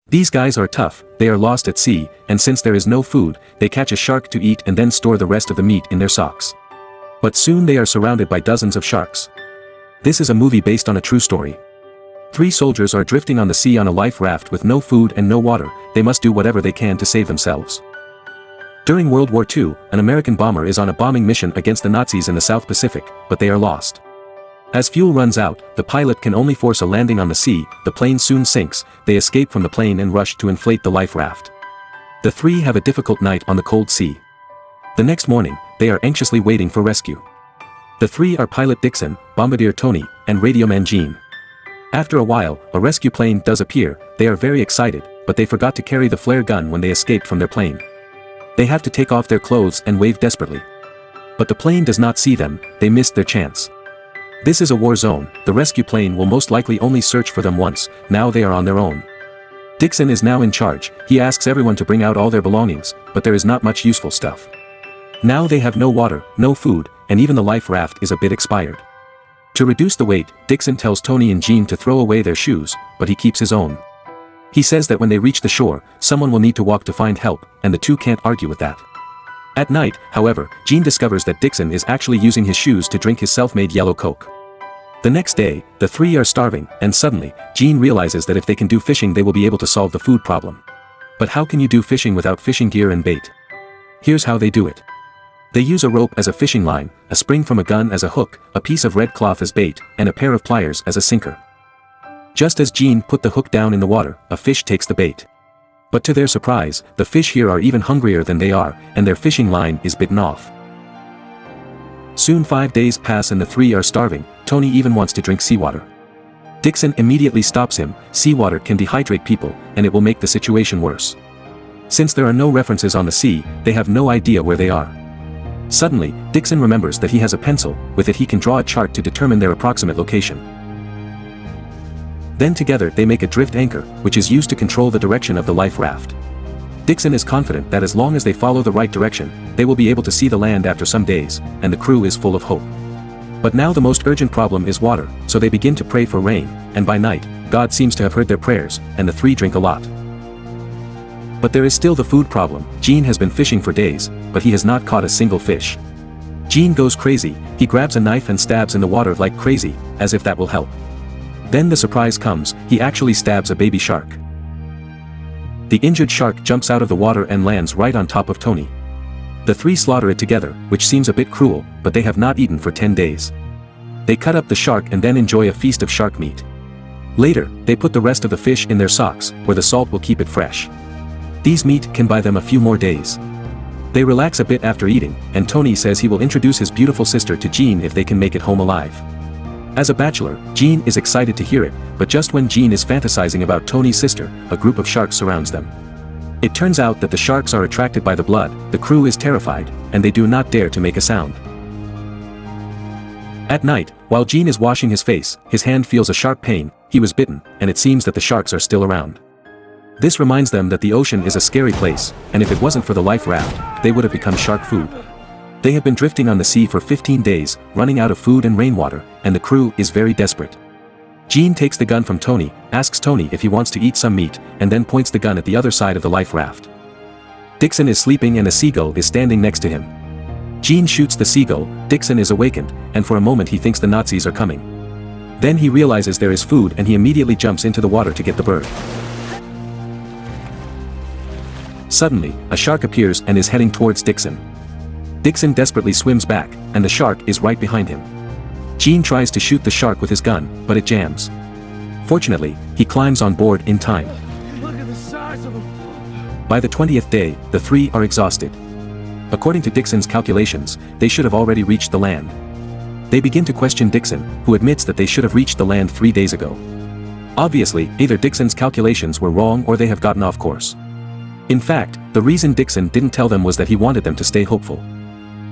These guys are tough, they are lost at sea, and since there is no food, they catch a shark to eat and then store the rest of the meat in their socks. But soon they are surrounded by dozens of sharks. This is a movie based on a true story. 3 soldiers are drifting on the sea on a life raft with no food and no water. They must do whatever they can to save themselves. During World War II, an American bomber is on a bombing mission against the Nazis in the South Pacific, but they are lost. As fuel runs out, the pilot can only force a landing on the sea. The plane soon sinks. They escape from the plane and rush to inflate the life raft. The 3 have a difficult night on the cold sea. The next morning, they are anxiously waiting for rescue. The 3 are pilot Dixon, bombardier Tony, and radioman Gene. After a while, a rescue plane does appear. They are very excited, but they forgot to carry the flare gun when they escaped from their plane. They have to take off their clothes and wave desperately. But the plane does not see them. They missed their chance. This is a war zone. The rescue plane will most likely only search for them once. Now they are on their own. Dixon is now in charge. He asks everyone to bring out all their belongings, but there is not much useful stuff. Now they have no water, no food, and even the life raft is a bit expired. To reduce the weight, Dixon tells Tony and Gene to throw away their shoes, but he keeps his own. He says that when they reach the shore, someone will need to walk to find help, and the 2 can't argue with that. At night, however, Gene discovers that Dixon is actually using his shoes to drink his self-made yellow Coke. The next day, the 3 are starving, and suddenly, Gene realizes that if they can do fishing they will be able to solve the food problem. But how can you do fishing without fishing gear and bait? Here's how they do it. They use a rope as a fishing line, a spring from a gun as a hook, a piece of red cloth as bait, and a pair of pliers as a sinker. Just as Gene put the hook down in the water, a fish takes the bait. But to their surprise, the fish here are even hungrier than they are, and their fishing line is bitten off. Soon 5 days pass and the 3 are starving. Tony even wants to drink seawater. Dixon immediately stops him. Seawater can dehydrate people, and it will make the situation worse. Since there are no references on the sea, they have no idea where they are. Suddenly, Dixon remembers that he has a pencil. With it he can draw a chart to determine their approximate location. Then together they make a drift anchor, which is used to control the direction of the life raft. Dixon is confident that as long as they follow the right direction, they will be able to see the land after some days, and the crew is full of hope. But now the most urgent problem is water, so they begin to pray for rain, and by night, God seems to have heard their prayers, and the 3 drink a lot. But there is still the food problem. Gene has been fishing for days, but he has not caught a single fish. Gene goes crazy. He grabs a knife and stabs in the water like crazy, as if that will help. Then the surprise comes. He actually stabs a baby shark. The injured shark jumps out of the water and lands right on top of Tony. The 3 slaughter it together, which seems a bit cruel, but they have not eaten for 10 days. They cut up the shark and then enjoy a feast of shark meat. Later, they put the rest of the fish in their socks, where the salt will keep it fresh. These meat can buy them a few more days. They relax a bit after eating, and Tony says he will introduce his beautiful sister to Gene if they can make it home alive. As a bachelor, Gene is excited to hear it, but just when Gene is fantasizing about Tony's sister, a group of sharks surrounds them. It turns out that the sharks are attracted by the blood. The crew is terrified, and they do not dare to make a sound. At night, while Gene is washing his face, his hand feels a sharp pain. He was bitten, and it seems that the sharks are still around. This reminds them that the ocean is a scary place, and if it wasn't for the life raft, they would have become shark food. They have been drifting on the sea for 15 days, running out of food and rainwater, and the crew is very desperate. Gene takes the gun from Tony, asks Tony if he wants to eat some meat, and then points the gun at the other side of the life raft. Dixon is sleeping and a seagull is standing next to him. Gene shoots the seagull. Dixon is awakened, and for a moment he thinks the Nazis are coming. Then he realizes there is food and he immediately jumps into the water to get the bird. Suddenly, a shark appears and is heading towards Dixon. Dixon desperately swims back, and the shark is right behind him. Gene tries to shoot the shark with his gun, but it jams. Fortunately, he climbs on board in time. Look at the size of him. By the 20th day, the 3 are exhausted. According to Dixon's calculations, they should have already reached the land. They begin to question Dixon, who admits that they should have reached the land 3 days ago. Obviously, either Dixon's calculations were wrong or they have gotten off course. In fact, the reason Dixon didn't tell them was that he wanted them to stay hopeful.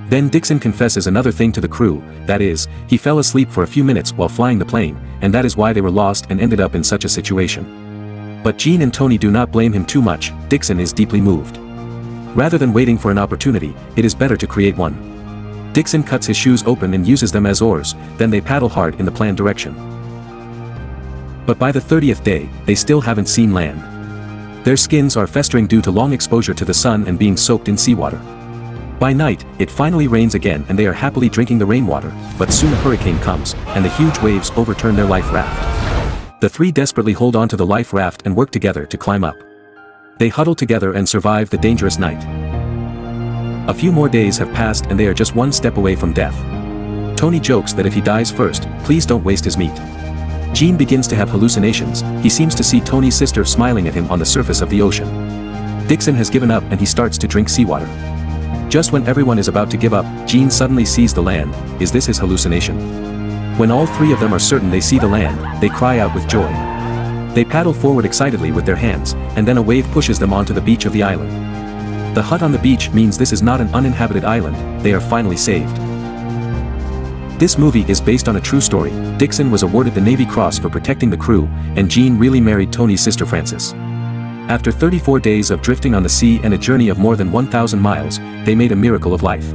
Then Dixon confesses another thing to the crew, that is, he fell asleep for a few minutes while flying the plane, and that is why they were lost and ended up in such a situation. But Gene and Tony do not blame him too much. Dixon is deeply moved. Rather than waiting for an opportunity, it is better to create one. Dixon cuts his shoes open and uses them as oars, then they paddle hard in the planned direction. But by the 30th day, they still haven't seen land. Their skins are festering due to long exposure to the sun and being soaked in seawater. By night, it finally rains again and they are happily drinking the rainwater, but soon a hurricane comes, and the huge waves overturn their life raft. The three desperately hold on to the life raft and work together to climb up. They huddle together and survive the dangerous night. A few more days have passed and they are just one step away from death. Tony jokes that if he dies first, please don't waste his meat. Gene begins to have hallucinations. He seems to see Tony's sister smiling at him on the surface of the ocean. Dixon has given up and he starts to drink seawater. Just when everyone is about to give up, Gene suddenly sees the land. Is this his hallucination? When all three of them are certain they see the land, they cry out with joy. They paddle forward excitedly with their hands, and then a wave pushes them onto the beach of the island. The hut on the beach means this is not an uninhabited island. They are finally saved. This movie is based on a true story. Dixon was awarded the Navy Cross for protecting the crew, and Gene really married Tony's sister Frances. After 34 days of drifting on the sea and a journey of more than 1,000 miles, they made a miracle of life.